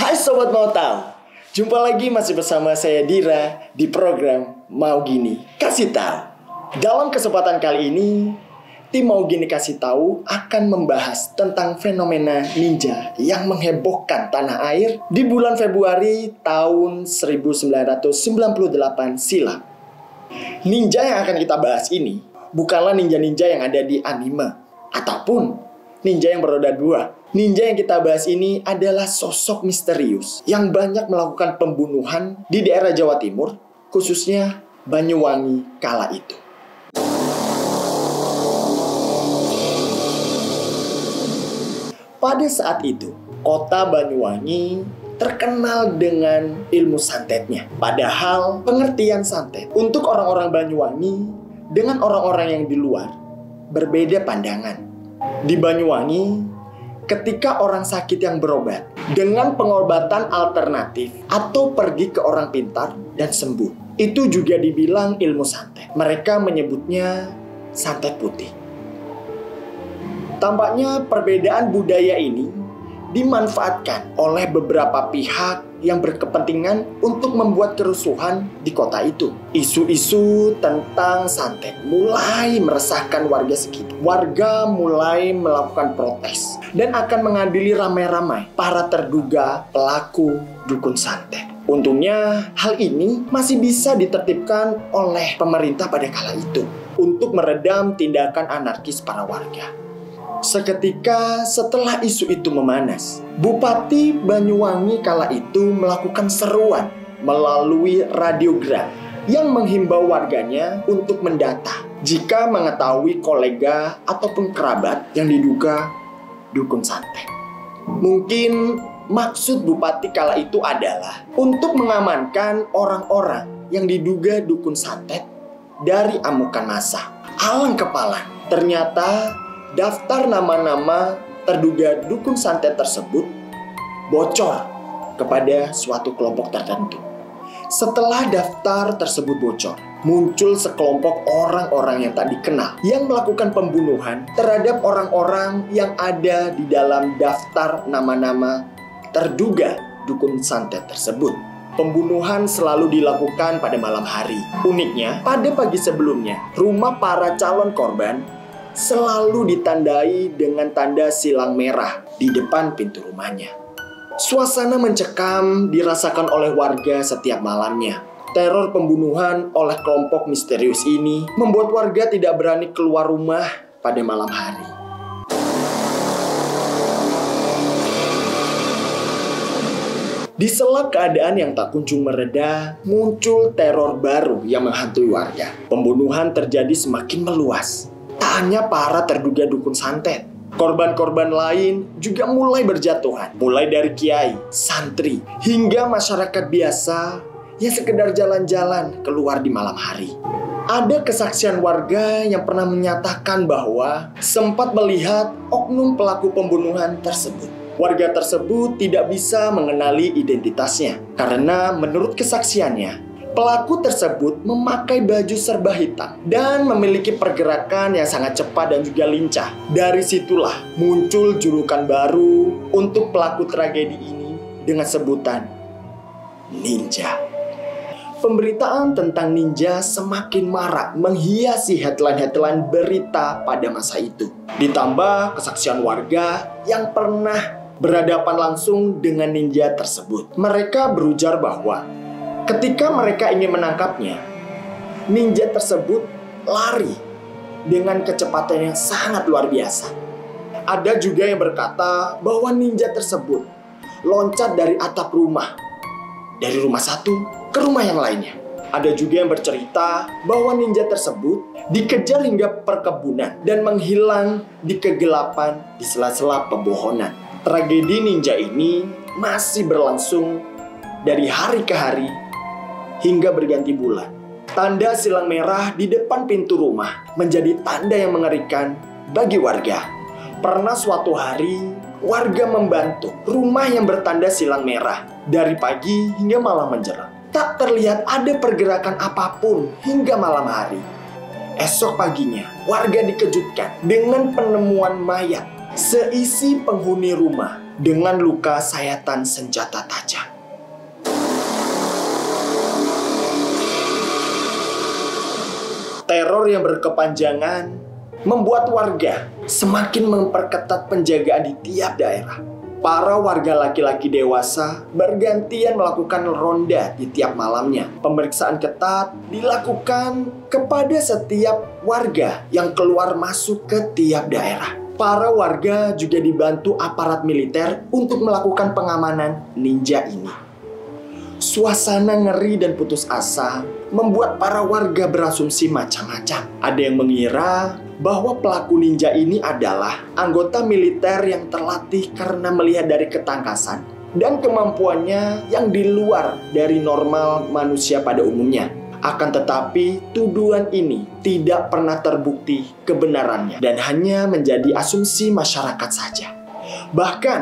Hai Sobat Mau Tahu, jumpa lagi masih bersama saya Dira di program Mau Gini Kasih Tahu. Dalam kesempatan kali ini, tim Mau Gini Kasih Tahu akan membahas tentang fenomena ninja yang menghebohkan tanah air di bulan Februari tahun 1998 silam. Ninja yang akan kita bahas ini bukanlah ninja-ninja yang ada di anime ataupun ninja yang beroda dua. Ninja yang kita bahas ini adalah sosok misterius yang banyak melakukan pembunuhan di daerah Jawa Timur, khususnya Banyuwangi kala itu. Pada saat itu, kota Banyuwangi terkenal dengan ilmu santetnya. Padahal pengertian santet untuk orang-orang Banyuwangi dengan orang-orang yang di luar berbeda pandangan. Di Banyuwangi, ketika orang sakit yang berobat dengan pengobatan alternatif atau pergi ke orang pintar dan sembuh, itu juga dibilang ilmu santet. Mereka menyebutnya santet putih. Tampaknya perbedaan budaya ini dimanfaatkan oleh beberapa pihak yang berkepentingan untuk membuat kerusuhan di kota itu. Isu-isu tentang santet mulai meresahkan warga sekitar. Warga mulai melakukan protes dan akan mengadili ramai-ramai para terduga pelaku dukun santet. Untungnya hal ini masih bisa ditertibkan oleh pemerintah pada kala itu untuk meredam tindakan anarkis para warga. Seketika setelah isu itu memanas, Bupati Banyuwangi kala itu melakukan seruan melalui radiogram yang menghimbau warganya untuk mendata jika mengetahui kolega ataupun kerabat yang diduga dukun santet. Mungkin maksud Bupati kala itu adalah untuk mengamankan orang-orang yang diduga dukun santet dari amukan massa. Alang kepala, ternyata daftar nama-nama terduga dukun santet tersebut bocor kepada suatu kelompok tertentu. Setelah daftar tersebut bocor, muncul sekelompok orang-orang yang tak dikenal yang melakukan pembunuhan terhadap orang-orang yang ada di dalam daftar nama-nama terduga dukun santet tersebut. Pembunuhan selalu dilakukan pada malam hari. Uniknya, pada pagi sebelumnya, rumah para calon korban selalu ditandai dengan tanda silang merah di depan pintu rumahnya. Suasana mencekam dirasakan oleh warga setiap malamnya. Teror pembunuhan oleh kelompok misterius ini membuat warga tidak berani keluar rumah pada malam hari. Di sela keadaan yang tak kunjung mereda, muncul teror baru yang menghantui warga. Pembunuhan terjadi semakin meluas. Tak hanya para terduga dukun santet, korban-korban lain juga mulai berjatuhan. Mulai dari kiai, santri, hingga masyarakat biasa yang sekedar jalan-jalan keluar di malam hari. Ada kesaksian warga yang pernah menyatakan bahwa sempat melihat oknum pelaku pembunuhan tersebut. Warga tersebut tidak bisa mengenali identitasnya karena menurut kesaksiannya, pelaku tersebut memakai baju serba hitam dan memiliki pergerakan yang sangat cepat dan juga lincah. Dari situlah muncul julukan baru untuk pelaku tragedi ini dengan sebutan ninja. Pemberitaan tentang ninja semakin marak menghiasi headline-headline berita pada masa itu. Ditambah kesaksian warga yang pernah berhadapan langsung dengan ninja tersebut. Mereka berujar bahwa ketika mereka ingin menangkapnya, ninja tersebut lari dengan kecepatan yang sangat luar biasa. Ada juga yang berkata bahwa ninja tersebut loncat dari atap rumah, dari rumah satu ke rumah yang lainnya. Ada juga yang bercerita bahwa ninja tersebut dikejar hingga perkebunan dan menghilang di kegelapan di sela-sela pepohonan. Tragedi ninja ini masih berlangsung dari hari ke hari hingga berganti bulan. Tanda silang merah di depan pintu rumah menjadi tanda yang mengerikan bagi warga. Pernah suatu hari, warga membantu rumah yang bertanda silang merah. Dari pagi hingga malam menjelang, tak terlihat ada pergerakan apapun hingga malam hari. Esok paginya, warga dikejutkan dengan penemuan mayat. Seisi penghuni rumah dengan luka sayatan senjata tajam. Teror yang berkepanjangan membuat warga semakin memperketat penjagaan di tiap daerah. Para warga laki-laki dewasa bergantian melakukan ronda di tiap malamnya. Pemeriksaan ketat dilakukan kepada setiap warga yang keluar masuk ke tiap daerah. Para warga juga dibantu aparat militer untuk melakukan pengamanan ninja ini. Suasana ngeri dan putus asa membuat para warga berasumsi macam-macam. Ada yang mengira bahwa pelaku ninja ini adalah anggota militer yang terlatih karena melihat dari ketangkasan dan kemampuannya yang di luar dari normal manusia pada umumnya. Akan tetapi, tuduhan ini tidak pernah terbukti kebenarannya dan hanya menjadi asumsi masyarakat saja. Bahkan,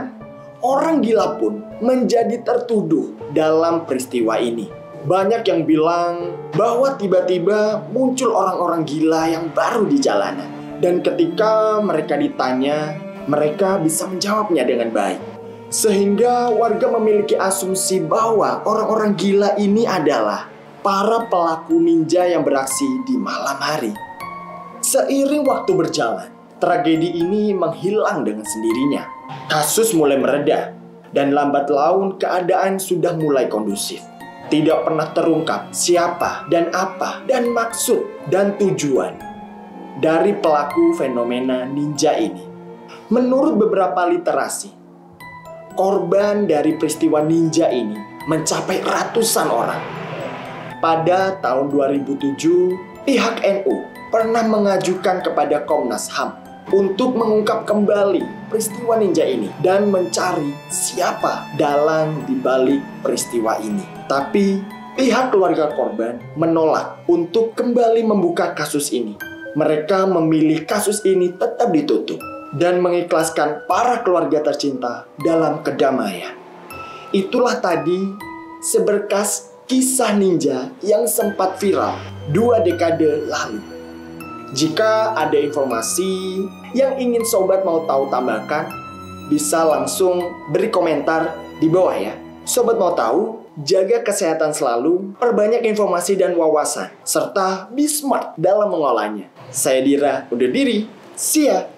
orang gila pun menjadi tertuduh dalam peristiwa ini. Banyak yang bilang bahwa tiba-tiba muncul orang-orang gila yang baru di jalanan. Dan ketika mereka ditanya, mereka bisa menjawabnya dengan baik. Sehingga warga memiliki asumsi bahwa orang-orang gila ini adalah para pelaku ninja yang beraksi di malam hari. Seiring waktu berjalan, tragedi ini menghilang dengan sendirinya. Kasus mulai mereda, dan lambat laun keadaan sudah mulai kondusif. Tidak pernah terungkap siapa dan apa dan maksud dan tujuan dari pelaku fenomena ninja ini. Menurut beberapa literasi, korban dari peristiwa ninja ini mencapai ratusan orang. Pada tahun 2007, pihak NU pernah mengajukan kepada Komnas HAM untuk mengungkap kembali peristiwa ninja ini dan mencari siapa dalang di balik peristiwa ini. Tapi pihak keluarga korban menolak untuk kembali membuka kasus ini. Mereka memilih kasus ini tetap ditutup dan mengikhlaskan para keluarga tercinta dalam kedamaian. Itulah tadi seberkas kisah ninja yang sempat viral 2 dekade lalu. Jika ada informasi yang ingin sobat mau tahu tambahkan, bisa langsung beri komentar di bawah ya. Sobat mau tahu, jaga kesehatan selalu, perbanyak informasi dan wawasan, serta be smart dalam mengolahnya. Saya Dira undur diri, see ya!